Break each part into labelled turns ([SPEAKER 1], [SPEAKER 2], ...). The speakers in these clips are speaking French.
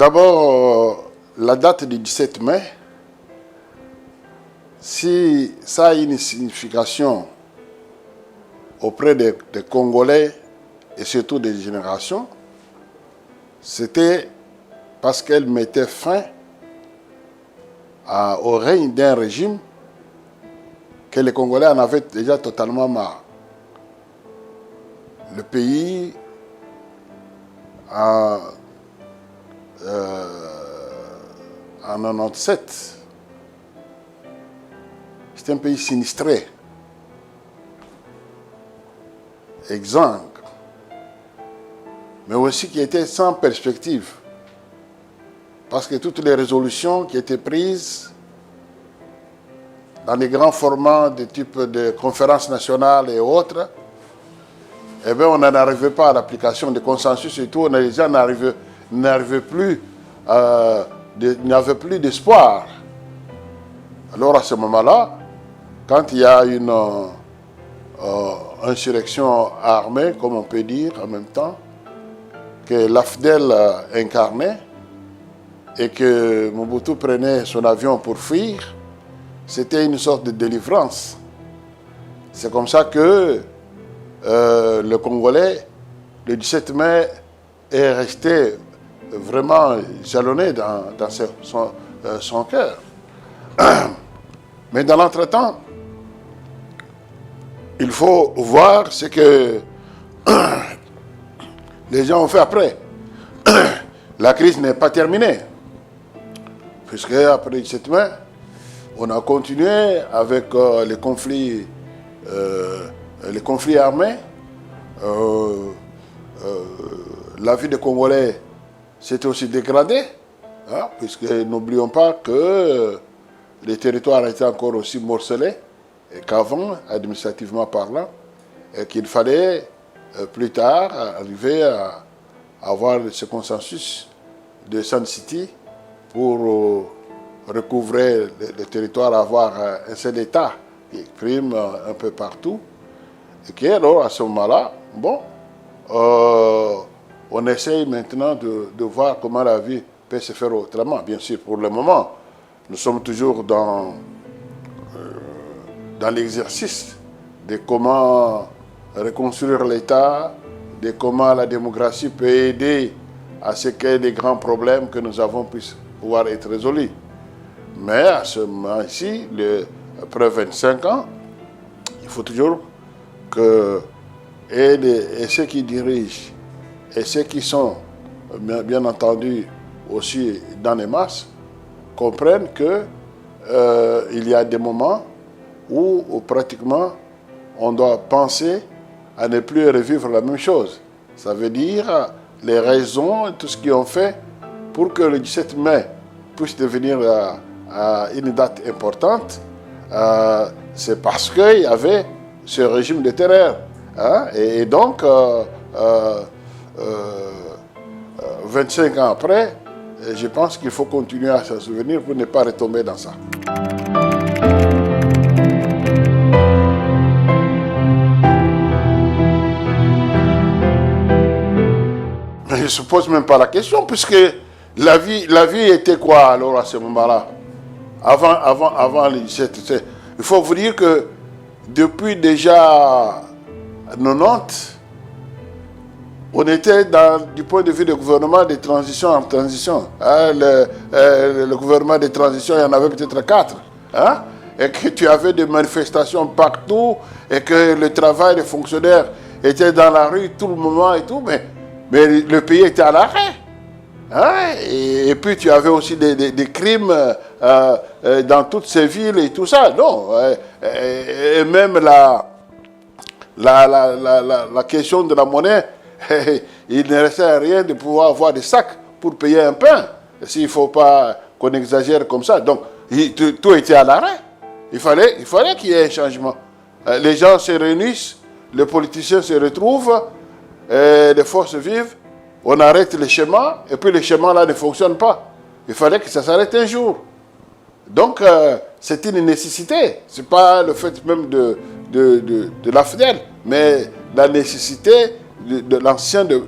[SPEAKER 1] D'abord, la date du 17 mai, si ça a une signification auprès des Congolais et surtout des générations, c'était parce qu'elle mettait fin au règne d'un régime que les Congolais en avaient déjà totalement marre. Le pays en 97, c'était un pays sinistré, exsangue, mais aussi qui était sans perspective. Parce que toutes les résolutions qui étaient prises dans les grands formats de type de conférences nationales et autres, eh bien, on n'en arrivait pas à l'application des consensus et tout, les gens n'arrivaient plus, n'avaient plus d'espoir. Alors à ce moment-là, quand il y a une insurrection armée, comme on peut dire en même temps, que l'AFDEL incarnait et que Mobutu prenait son avion pour fuir, c'était une sorte de délivrance. C'est comme ça que le Congolais, le 17 mai, est resté vraiment jalonné dans son cœur. Mais dans l'entretemps, il faut voir ce que les gens ont fait après. La crise n'est pas terminée. Puisque après le 17 mai, on a continué avec les conflits armés. La vie des Congolais s'était aussi dégradée, hein, puisque n'oublions pas que les territoires étaient encore aussi morcelés qu'avant, administrativement parlant, et qu'il fallait plus tard arriver à avoir ce consensus de Sun City pour recouvrer le territoire, avoir un seul État qui exprime un peu partout. Et qui alors, à ce moment-là, bon, on essaye maintenant de voir comment la vie peut se faire autrement. Bien sûr, pour le moment, nous sommes toujours dans l'exercice de comment reconstruire l'État, de comment la démocratie peut aider à ce que les grands problèmes que nous avons puissent pouvoir être résolus. Mais à ce moment-ci, après 25 ans, il faut toujours que et ceux qui dirigent et ceux qui sont, bien entendu, aussi dans les masses, comprennent qu'il y a des moments où pratiquement on doit penser à ne plus revivre la même chose. Ça veut dire les raisons, tout ce qu'ils ont fait pour que le 17 mai puisse devenir une date importante, c'est parce qu'il y avait ce régime de terreur. Hein? Et donc, 25 ans après, je pense qu'il faut continuer à s'en souvenir pour ne pas retomber dans ça. Mais je ne se pose même pas la question, puisque la vie était quoi alors à ce moment-là? Avant le 17. Il faut vous dire que depuis déjà 90, on était du point de vue du gouvernement de transition en transition. Hein, le gouvernement de transition, il y en avait peut-être 4. Hein, et que tu avais des manifestations partout, et que le travail des fonctionnaires était dans la rue tout le moment et tout, mais le pays était à l'arrêt. Hein, et puis tu avais aussi des crimes dans toutes ces villes et tout ça. Non, et même la question de la monnaie, il ne restait rien de pouvoir avoir des sacs pour payer un pain. S'il ne faut pas qu'on exagère comme ça. Donc, tout était à l'arrêt. Il fallait qu'il y ait un changement. Les gens se réunissent, les politiciens se retrouvent, les forces vivent, on arrête les schémas, et puis les schémas-là ne fonctionnent pas. Il fallait que ça s'arrête un jour. Donc, c'est une nécessité. Ce n'est pas le fait même de l'AFDEL, mais la nécessité de l'ancien de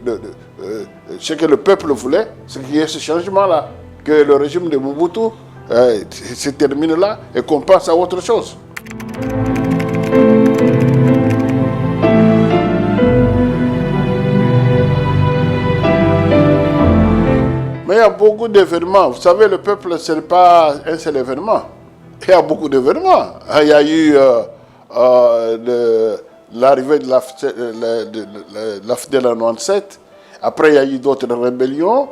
[SPEAKER 1] ce que le peuple voulait, c'est qu'il y ait ce changement-là, que le régime de Mobutu se termine là et qu'on passe à autre chose. Mais il y a beaucoup d'événements. Vous savez, le peuple, ce n'est pas un seul événement. Il y a beaucoup d'événements. Il y a eu l'arrivée de l'AFDEL en 97. Après, il y a eu d'autres rébellions.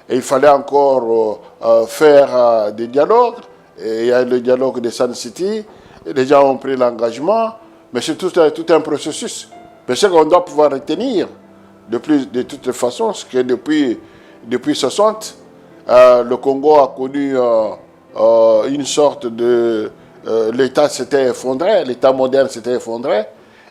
[SPEAKER 1] Et il fallait encore faire des dialogues. Et il y a eu le dialogue de Sun City. Et les gens ont pris l'engagement. Mais c'est tout un processus. Mais ce qu'on doit pouvoir retenir, de toute façon, c'est que depuis 60, le Congo a connu une sorte de... l'État s'était effondré, l'État moderne s'était effondré,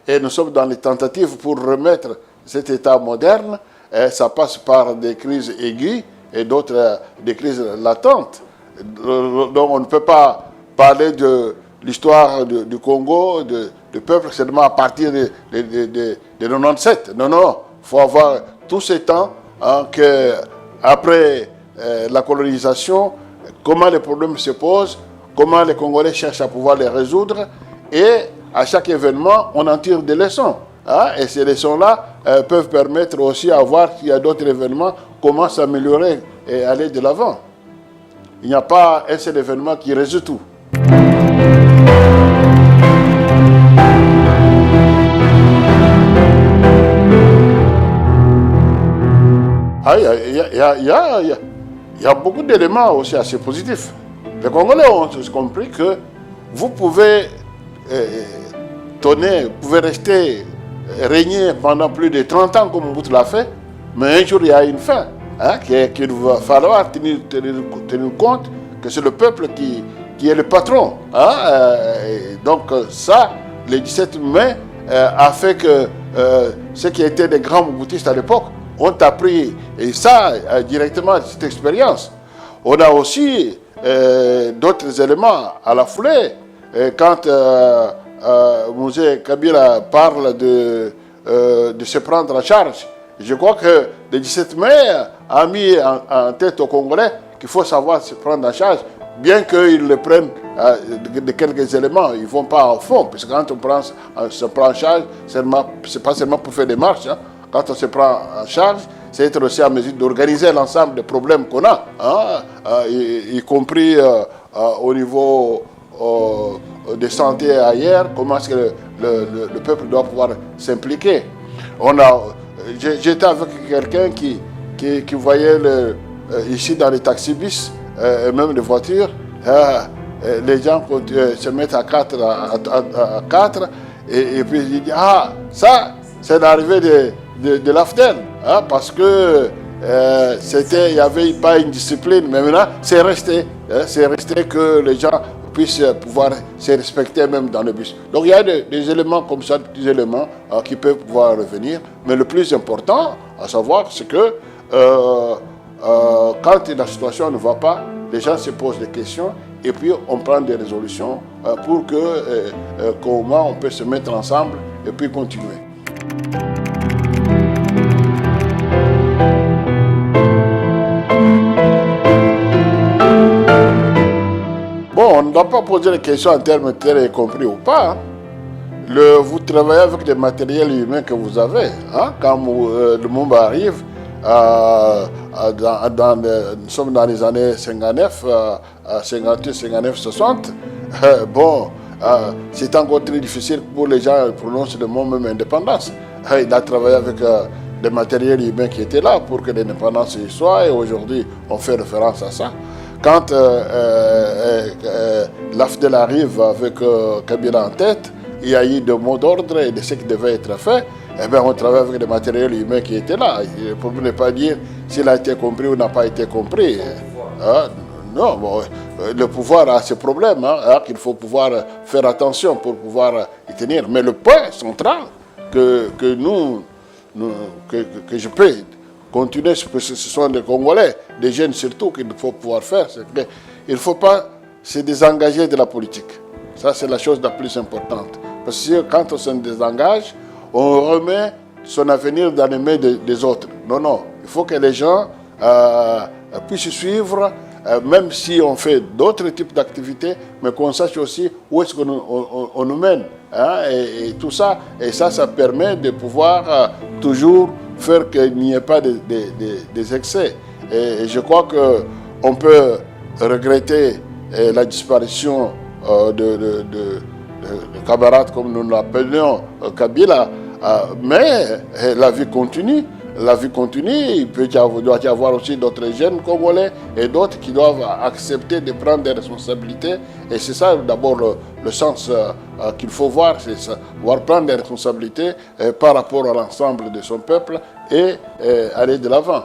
[SPEAKER 1] et nous sommes dans les tentatives pour remettre cet État moderne. Et ça passe par des crises aiguës et d'autres des crises latentes. Donc on ne peut pas parler de l'histoire du Congo, du peuple, seulement à partir de 97. Non, il faut avoir tous ces temps que... Après la colonisation, comment les problèmes se posent, comment les Congolais cherchent à pouvoir les résoudre, et à chaque événement, on en tire des leçons. Et ces leçons-là peuvent permettre aussi à voir s'il y a d'autres événements, comment s'améliorer et aller de l'avant. Il n'y a pas un seul événement qui résout tout. Il y a beaucoup d'éléments aussi assez positifs. Les Congolais ont compris que vous pouvez régner pendant plus de 30 ans comme Mobutu l'a fait, mais un jour il y a une fin, qu'il va falloir tenir compte que c'est le peuple qui est le patron. Donc ça, le 17 mai, a fait que ceux qui étaient des grands Mobutistes à l'époque ont appris, et ça, directement, cette expérience. On a aussi d'autres éléments à la foulée. Quand Mosé Kabila parle de se prendre en charge, je crois que le 17 mai a mis en tête aux Congolais qu'il faut savoir se prendre en charge, bien qu'ils le prennent de quelques éléments, ils ne vont pas au fond, parce que quand on se prend en charge, ce n'est pas seulement pour faire des marches. Quand on se prend en charge, c'est être aussi en mesure d'organiser l'ensemble des problèmes qu'on a, y compris au niveau de santé et ailleurs, comment est-ce que le peuple doit pouvoir s'impliquer. J'étais avec quelqu'un qui voyait ici dans les taxis-bus et même les voitures, les gens se mettent à quatre, et puis ils disent, ça, c'est l'arrivée de l'AFDEL, parce que il n'y avait pas une discipline, mais maintenant c'est resté que les gens puissent pouvoir se respecter même dans le bus. Donc il y a des éléments comme ça, des petits éléments qui peuvent pouvoir revenir, mais le plus important à savoir, c'est que quand la situation ne va pas, les gens se posent des questions et puis on prend des résolutions pour comment on peut se mettre ensemble et puis continuer. Bon, on ne doit pas poser les questions en termes terre y compris ou pas. Vous travaillez avec des matériels humains que vous avez. Quand le monde arrive, nous sommes dans les années 59, 58, 59, 60. C'est encore très difficile pour les gens qui prononcent le mot même indépendance. Il a travaillé avec des matériels humains qui étaient là pour que l'indépendance y soit, et aujourd'hui on fait référence à ça. Quand l'AFDEL arrive avec Kabila en tête, il y a eu des mots d'ordre et de ce qui devait être fait. Eh bien, on travaille avec des matériels humains qui étaient là. Le problème n'est pas de dire s'il a été compris ou n'a pas été compris. Non, le pouvoir a ses problèmes, qu'il faut pouvoir faire attention pour pouvoir y tenir. Mais le point central que je peux continuer, parce que ce sont des Congolais, des jeunes surtout, qu'il faut pouvoir faire, c'est qu'il ne faut pas se désengager de la politique. Ça, c'est la chose la plus importante. Parce que quand on se désengage, on remet son avenir dans les mains des autres. Non, Il faut que les gens puissent suivre, même si on fait d'autres types d'activités, mais qu'on sache aussi où est-ce qu'on on nous mène. Hein, et tout ça, et ça permet de pouvoir toujours faire qu'il n'y ait pas des excès. Et je crois qu'on peut regretter la disparition de camarades comme nous l'appelions Kabila, mais la vie continue. La vie continue, doit y avoir aussi d'autres jeunes congolais et d'autres qui doivent accepter de prendre des responsabilités. Et c'est ça d'abord le sens qu'il faut voir, c'est ça, voir prendre des responsabilités par rapport à l'ensemble de son peuple et aller de l'avant.